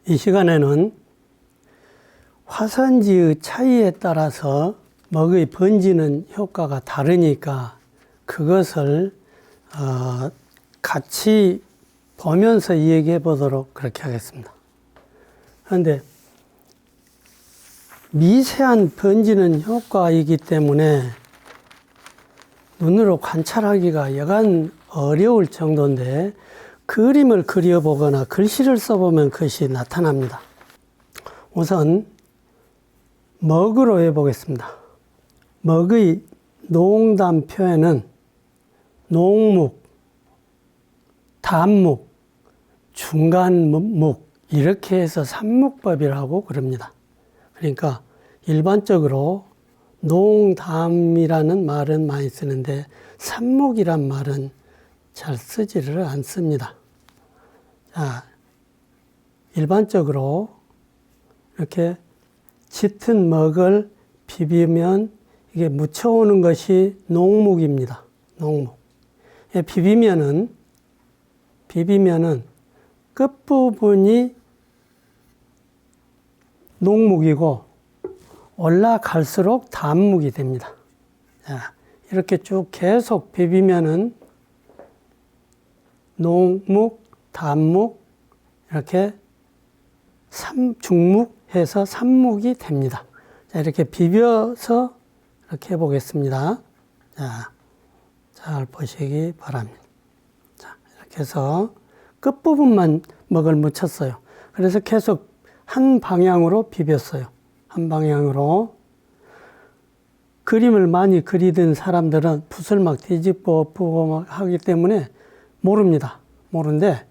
이 시간에는 화산지의 차이에 따라서 먹의 번지는 효과가 다르니까 그것을 같이 보면서 이야기해 보도록 그렇게 하겠습니다. 그런데 미세한 번지는 효과이기 때문에 눈으로 관찰하기가 여간 어려울 정도인데 그림을 그려보거나 글씨를 써보면 그것이 나타납니다. 우선 먹으로 해보겠습니다. 먹의 농담 표현은 농묵, 단묵, 중간묵 이렇게 해서 삼묵법이라고 그럽니다. 그러니까 일반적으로 농담이라는 말은 많이 쓰는데 삼묵이란 말은 잘 쓰지를 않습니다. 자, 일반적으로 이렇게 짙은 먹을 비비면 이게 묻혀오는 것이 농묵입니다. 농묵. 비비면은 끝부분이 농묵이고 올라갈수록 단묵이 됩니다. 자, 이렇게 쭉 계속 비비면은 농묵, 단묵, 이렇게 중묵 해서 삼묵이 됩니다. 자, 이렇게 비벼서 이렇게 해보겠습니다. 자, 잘 보시기 바랍니다. 자, 이렇게 해서 끝부분만 먹을 묻혔어요. 그래서 계속 한 방향으로 비볐어요. 한 방향으로. 그림을 많이 그리던 사람들은 붓을 막 뒤집고 엎고 막 하기 때문에 모릅니다. 모르는데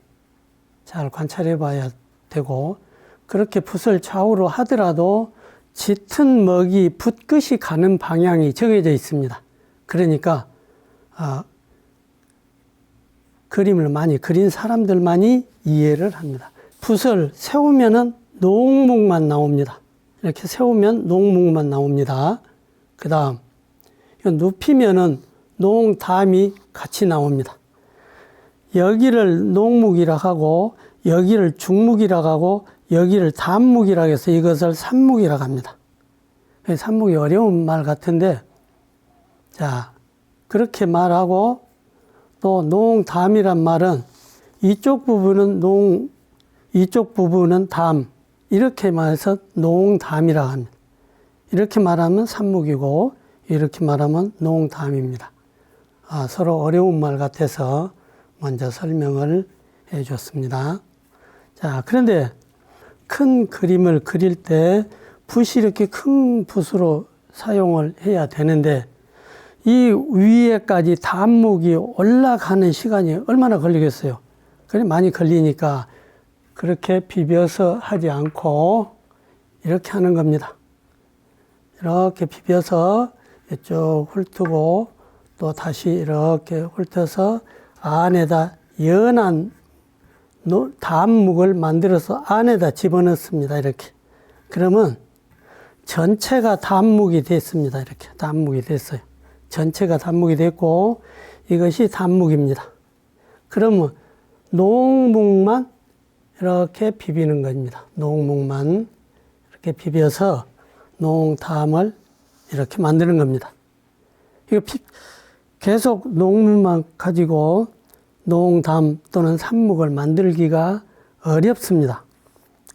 잘 관찰해 봐야 되고, 그렇게 붓을 좌우로 하더라도 짙은 먹이 붓끝이 가는 방향이 정해져 있습니다. 그러니까 그림을 많이 그린 사람들만이 이해를 합니다. 붓을 세우면은 농묵만 나옵니다. 이렇게 세우면 농묵만 나옵니다. 그 다음 눕히면은 농담이 같이 나옵니다. 여기를 농묵이라 하고 여기를 중묵이라 하고 여기를 단묵이라 해서 이것을 삼묵이라 합니다. 삼묵이 어려운 말 같은데, 자, 그렇게 말하고 또 농담이란 말은 이쪽 부분은 이쪽 부분은 담, 이렇게 말해서 농담이라 합니다. 이렇게 말하면 삼묵이고 이렇게 말하면 농담입니다. 서로 어려운 말 같아서 먼저 설명을 해 줬습니다. 자, 그런데 큰 그림을 그릴 때 붓이 이렇게 큰 붓으로 사용을 해야 되는데 이 위에까지 단묵이 올라가는 시간이 얼마나 걸리겠어요? 그래 많이 걸리니까 그렇게 비벼서 하지 않고 이렇게 하는 겁니다. 이렇게 비벼서 이쪽 훑고 또 다시 이렇게 훑어서 안에다 연한 단묵을 만들어서 안에다 집어넣습니다. 이렇게. 그러면 전체가 단묵이 됐습니다. 이렇게 단묵이 됐어요. 전체가 단묵이 됐고 이것이 단묵입니다. 그러면 농묵만 이렇게 비비는 겁니다. 농묵만 이렇게 비벼서 농담을 이렇게 만드는 겁니다. 이거 계속 농묵만 가지고 농담 또는 삼묵을 만들기가 어렵습니다.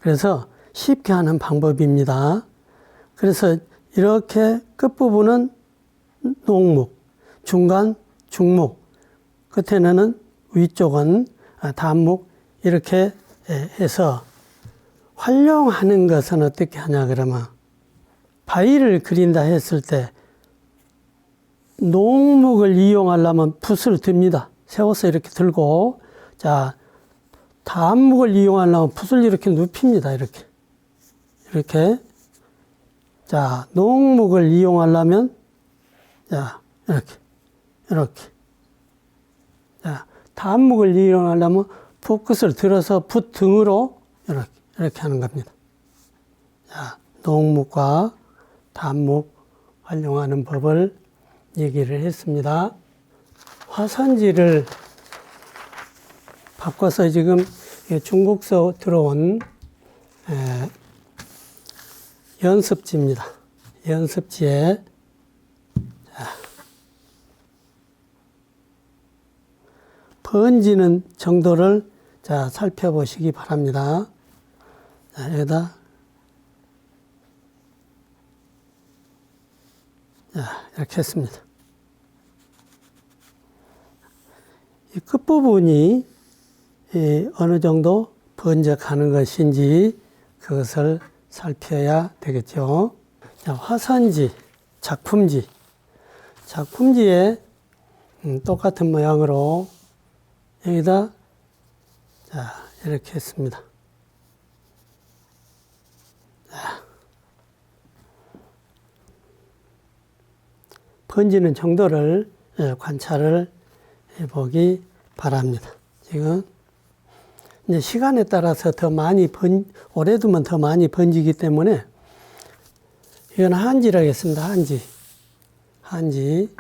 그래서 쉽게 하는 방법입니다. 그래서 이렇게 끝부분은 농묵, 중간 중묵, 끝에는 위쪽은 단묵 이렇게 해서 활용하는 것은 어떻게 하냐 그러면 바위를 그린다 했을 때 농묵을 이용하려면 붓을 듭니다. 세워서 이렇게 들고, 자, 단묵을 이용하려면 붓을 이렇게 눕힙니다. 이렇게. 자, 농묵을 이용하려면, 자, 이렇게. 자, 단묵을 이용하려면 붓끝을 들어서 붓 등으로 이렇게 하는 겁니다. 자, 농묵과 단묵 활용하는 법을 얘기를 했습니다. 화산지를 바꿔서 지금 중국서 들어온 연습지입니다. 연습지에 번지는 정도를 살펴보시기 바랍니다. 여기다 이렇게 했습니다. 이 끝부분이 어느 정도 번져가는 것인지 그것을 살펴야 되겠죠. 화선지, 작품지에 똑같은 모양으로 여기다 이렇게 했습니다. 번지는 정도를 관찰을 해보기 바랍니다. 지금 이제 시간에 따라서 더 많이 오래 두면 더 많이 번지기 때문에 이건 한지라고 했습니다. 한지.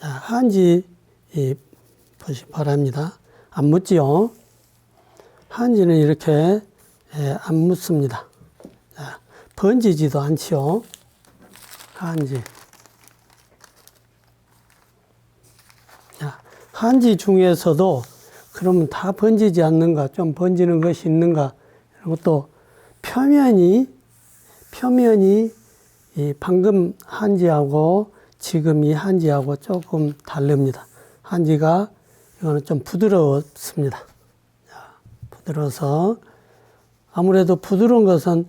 한지 보시기 바랍니다. 안 묻지요? 한지는 이렇게 안 묻습니다. 번지지도 않지요. 한지. 한지 중에서도 그러면 다 번지지 않는가, 좀 번지는 것이 있는가, 그리고 또 표면이 이 방금 한지하고 지금 이 한지하고 조금 다릅니다. 한지가 이거는 좀 부드럽습니다. 부드러워서 아무래도 부드러운 것은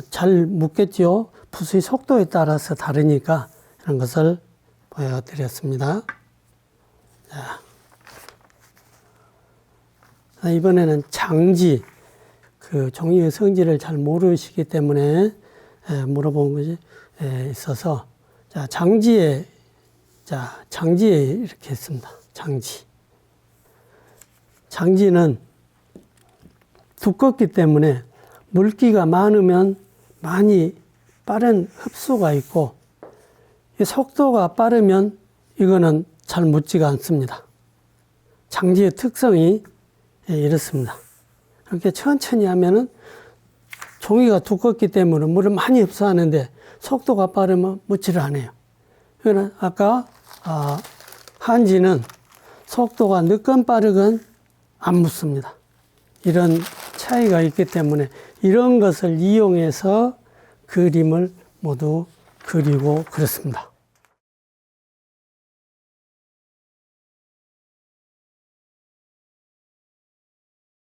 잘 묻겠지요. 붓의 속도에 따라서 다르니까 이런 것을 보여드렸습니다. 이번에는 장지, 그 종이의 성질을 잘 모르시기 때문에 물어본 것이 있어서 장지에 이렇게 했습니다. 장지는 두껍기 때문에 물기가 많으면 많이 빠른 흡수가 있고 속도가 빠르면 이거는 잘 묻지가 않습니다. 장지의 특성이 이렇습니다. 이렇게 천천히 하면은 종이가 두껍기 때문에 물을 많이 흡수하는데 속도가 빠르면 묻지를 않아요. 그러나 아까 한지는 속도가 늦건 빠르건 안 묻습니다. 이런 차이가 있기 때문에 이런 것을 이용해서 그림을 모두 그리고 그렇습니다.